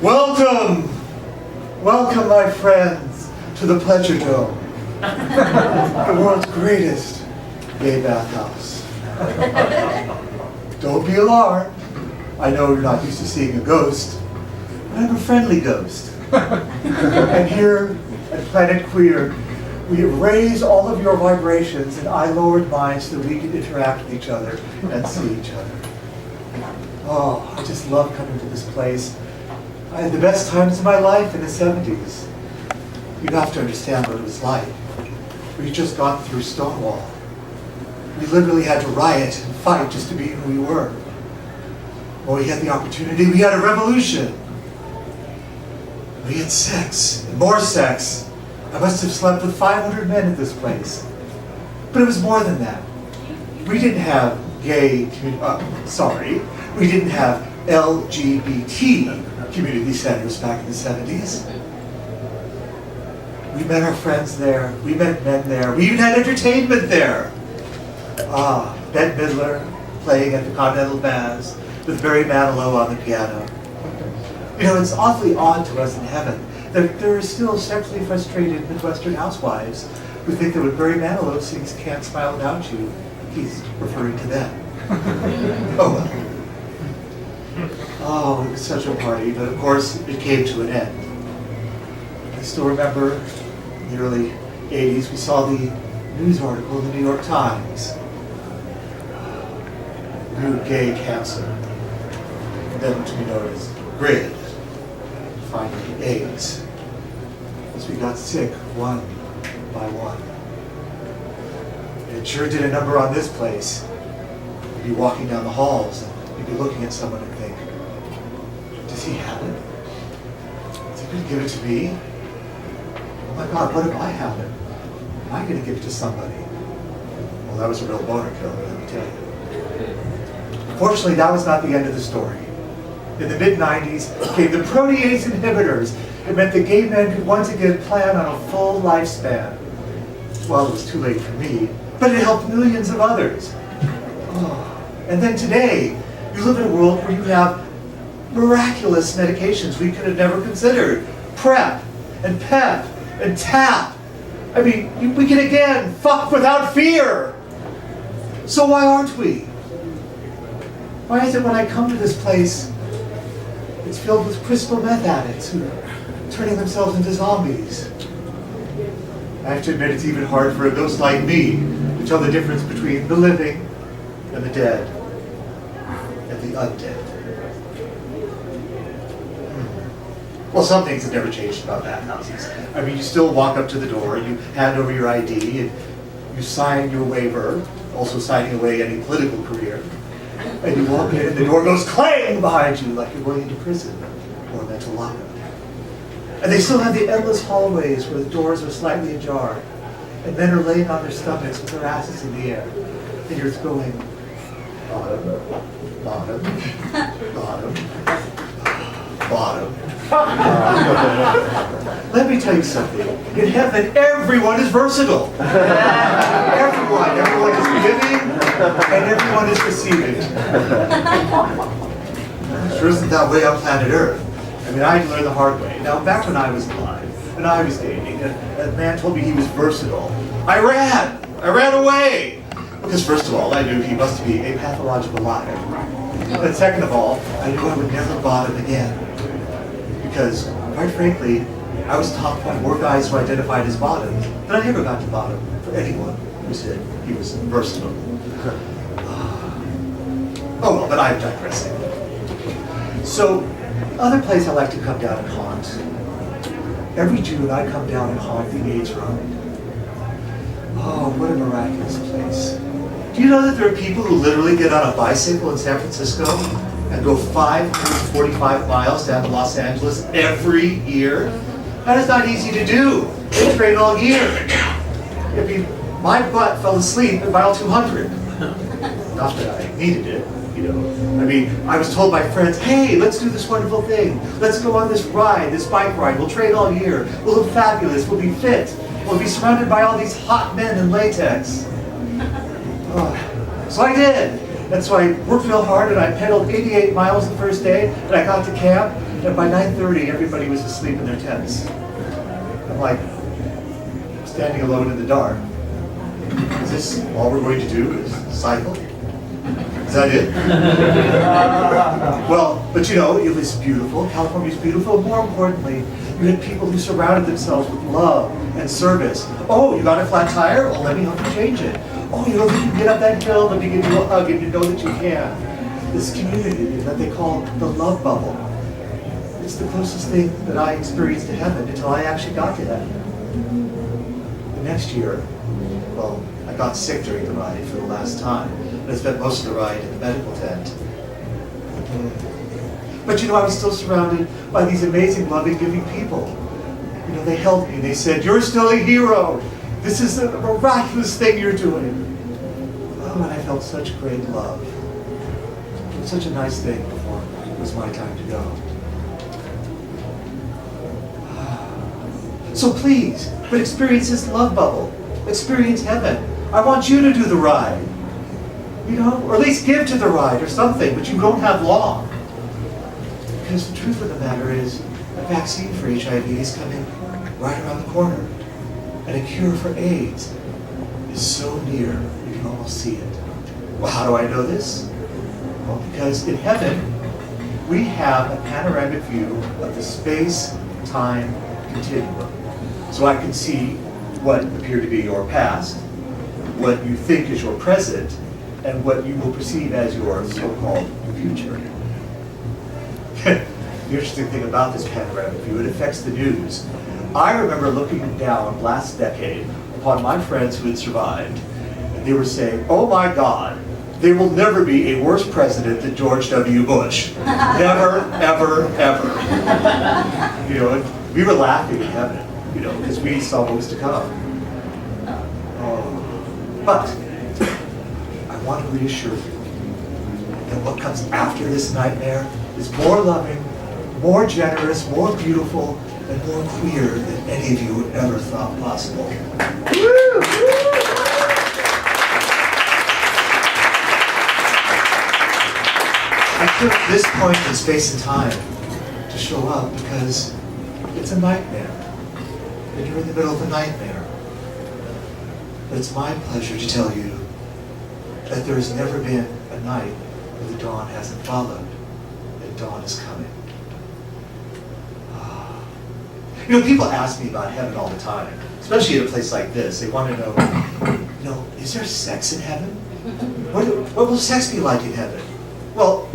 Welcome! Welcome, my friends, to the Pleasure Dome, the world's greatest gay bathhouse. Don't be alarmed. I know you're not used to seeing a ghost, but I'm a friendly ghost. And here at Planet Queer, we have raised all of your vibrations and I lowered mine so that we can interact with each other and see each other. Oh, I just love coming to this place. I had the best times of my life in the 70s. You have to understand what it was like. We just got through Stonewall. We literally had to riot and fight just to be who we were. When we had the opportunity, we had a revolution. We had sex, and more sex. I must have slept with 500 men at this place. But it was more than that. We didn't have we didn't have LGBT community centers back in the 70s. We met our friends there, we met men there, we even had entertainment there. Bette Midler playing at the Continental Baths with Barry Manilow on the piano. You know, it's awfully odd to us in heaven that there are still sexually frustrated Midwestern housewives who think that when Barry Manilow sings Can't Smile Without You, he's referring to them. Oh well. Oh, it was such a party, but of course it came to an end. I still remember in the early 80s we saw the news article in the New York Times. New gay cancer. And then to be known as GRID. Finally AIDS. As we got sick one by one. It sure did a number on this place. You'd be walking down the halls and you'd be looking at someone and think, does he have it? Is he going to give it to me? Oh my God, what if I have it? Am I going to give it to somebody? Well, that was a real boner killer, let me tell you. Fortunately, that was not the end of the story. In the mid-90s came the protease inhibitors. It meant that gay men could once again plan on a full lifespan. Well, it was too late for me, but it helped millions of others. Oh. And then today, you live in a world where you have miraculous medications we could have never considered. PrEP, and PEP, and TAP. I mean, we can again fuck without fear. So why aren't we? Why is it when I come to this place, it's filled with crystal meth addicts who are turning themselves into zombies? I have to admit it's even hard for a ghost like me to tell the difference between the living and the dead and the undead. Well, some things have never changed about bathhouses. I mean, you still walk up to the door, you hand over your ID, and you sign your waiver, also signing away any political career. And you walk in and the door goes clang behind you like you're going into prison or a mental lockup. And they still have the endless hallways where the doors are slightly ajar and men are laying on their stomachs with their asses in the air. And you're going, bottom, bottom, bottom, bottom. Let me tell you something. In heaven, everyone is versatile. Everyone is giving and everyone is receiving. Sure isn't that way on planet Earth. I mean, I had to learn the hard way. Now, back when I was alive, and I was dating, and a man told me he was versatile. I ran away! Because first of all, I knew he must be a pathological liar. And second of all, I knew I would never bottom again. Because, quite frankly, I was taught by more guys who identified as bottom that I never got to bottom for anyone who said he was versatile. Oh well, but I'm digressing. So, other place I like to come down and haunt. Every June I come down and haunt the AIDS Ride. Oh, what a miraculous place. Do you know that there are people who literally get on a bicycle in San Francisco and go 545 miles down to Los Angeles every year? That is not easy to do. They train all year. I mean, my butt fell asleep at mile 200. Not that I needed it, you know. I mean, I was told by friends, hey, let's do this wonderful thing. Let's go on this ride, this bike ride. We'll train all year. We'll look fabulous. We'll be fit. We'll be surrounded by all these hot men in latex. So I did. And so I worked real hard and I pedaled 88 miles the first day and I got to camp And by 9:30, everybody was asleep in their tents. I'm like, standing alone in the dark. Is this all we're going to do, is cycle? Is that it? Well, but you know, it was beautiful. California's beautiful. More importantly, you had people who surrounded themselves with love and service. Oh, you got a flat tire? Well, let me help you change it. Oh, you know, you can get up that hill, let me give you a hug, and you know that you can. This community that they call the love bubble. It's the closest thing that I experienced to heaven until I actually got to heaven. The next year, well, I got sick during the ride for the last time, and I spent most of the ride in the medical tent. But you know, I was still surrounded by these amazing, loving, giving people. You know, they held me, they said, "You're still a hero. This is a miraculous thing you're doing." Oh, and I felt such great love. It was such a nice thing before it was my time to go. So please, but experience this love bubble. Experience heaven. I want you to do the ride. You know, or at least give to the ride or something, but you don't have long. Because the truth of the matter is, a vaccine for HIV is coming right around the corner. And a cure for AIDS is so near, you can almost see it. Well, how do I know this? Well, because in heaven, we have a panoramic view of the space-time continuum. So I can see what appear to be your past, what you think is your present, and what you will perceive as your so-called future. The interesting thing about this panoramic view, it affects the news. I remember looking down last decade upon my friends who had survived, and they were saying, "Oh my God, there will never be a worse president than George W. Bush. Never, ever, ever." You know, and we were laughing in heaven, you know, because we saw what was to come. But I want to reassure you that what comes after this nightmare is more loving, more generous, more beautiful, and more queer than any of you ever thought possible. I took this point in space and time to show up because it's a nightmare. And you're in the middle of a nightmare. But it's my pleasure to tell you that there has never been a night where the dawn hasn't followed, and dawn is coming. You know, people ask me about heaven all the time, especially at a place like this. They want to know, you know, is there sex in heaven? What will sex be like in heaven? Well,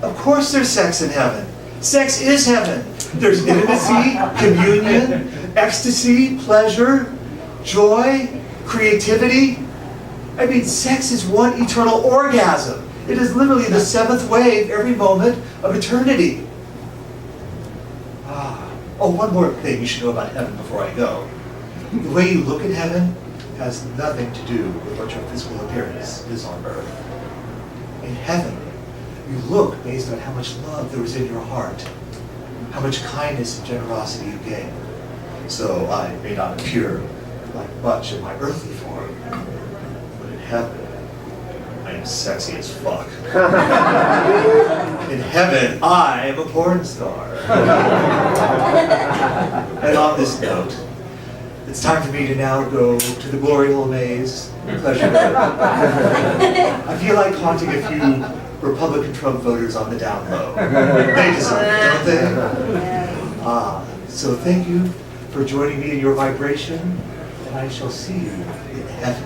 of course there's sex in heaven. Sex is heaven. There's intimacy, communion, ecstasy, pleasure, joy, creativity. I mean, sex is one eternal orgasm. It is literally the seventh wave every moment of eternity. Oh, one more thing you should know about heaven before I go. The way you look at heaven has nothing to do with what your physical appearance is on earth. In heaven, you look based on how much love there is in your heart, how much kindness and generosity you gave. So I may not appear like much in my earthly form, but in heaven, I am sexy as fuck. In heaven, I am a porn star. And on this note, it's time for me to now go to the glory hole maze. Pleasure. I feel like haunting a few Republican Trump voters on the down low. They deserve it, don't they? So thank you for joining me in your vibration, and I shall see you in heaven.